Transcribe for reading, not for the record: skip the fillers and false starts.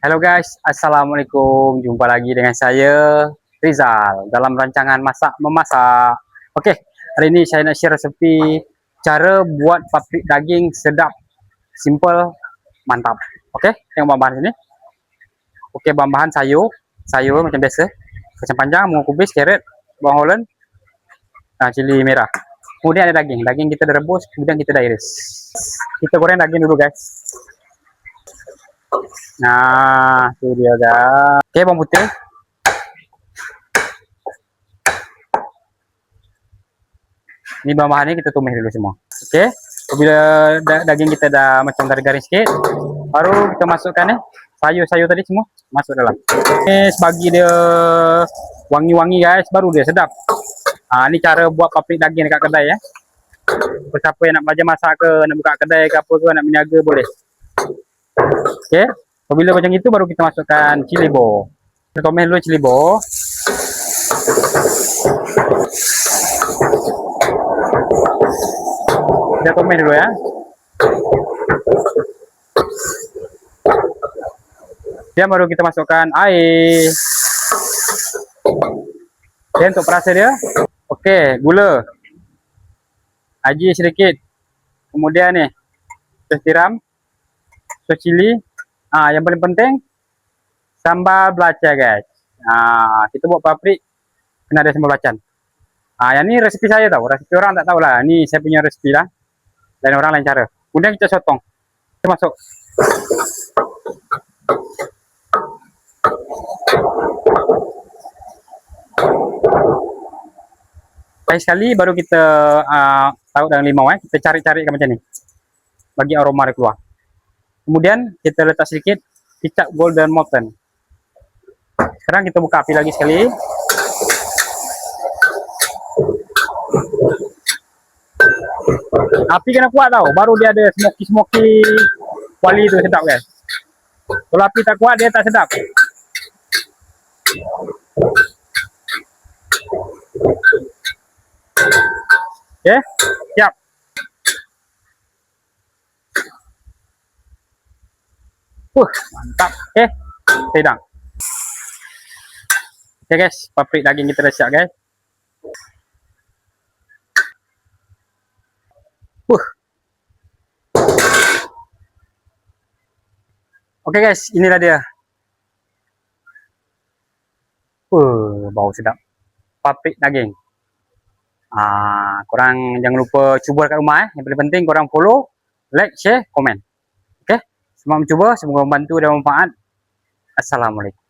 Hello guys, Assalamualaikum. Jumpa lagi dengan saya Rizal dalam rancangan masak memasak. Oke, hari ini saya nak share resepi cara buat paprik daging sedap, simple, mantap. Oke, tengok bahan-bahan sini. Oke, bahan-bahan sayur macam biasa, kacang panjang, bawang kubis, carrot, bawang holland, cili merah. Kemudian ada daging kita dah rebus, kemudian kita dah iris. Kita goreng daging dulu guys. Nah, itu dia guys. Oke, bawang putih. Ini bahan-bahannya kita tumis dulu semua. Oke, apabila daging kita dah macam garing-garing sikit, baru kita masukkan sayur-sayur tadi semua masuk dalam. Ini bagi dia wangi-wangi guys, baru dia sedap. Ini cara buat paprik daging dekat kedai ya. Siapa yang nak belajar masak ke, nak buka kedai ke apa ke, nak berniaga boleh. Oke, apabila macam itu baru kita masukkan cili bo. Kita tumis dulu cili bo. Kita tumis dulu ya. Kemudian baru kita masukkan air. Dan untuk perasa dia, oke, gula, aji sedikit. Kemudian nih, sos tiram, sos cili. Yang paling penting sambal belacan guys. Kita buat paprik kena ada sambal belacan. Yang ni resepi saya tahu, resepi orang tak tahu lah. Ni saya punya resepi lah. Dan orang lain cara. Kemudian kita sotong. Kita masuk. Sekali baru kita taruh dalam limau kita cari-cari macam ni. Bagi aroma dia keluar. Kemudian kita letak sedikit kicap golden mountain. Sekarang kita buka api lagi sekali. Api kena kuat tau, baru dia ada smoky kuali tu sedap guys. Kalau api tak kuat dia tak sedap. Oke, siap. Mantap. Oke, sedang. Oke guys, paprik daging kita dah siap guys. Oke guys, inilah dia. Bau sedap. Paprik daging. Korang jangan lupa cuba kat rumah Yang paling penting korang follow, like, share, komen. Oke, semoga mencuba, semoga membantu dan bermanfaat. Assalamualaikum.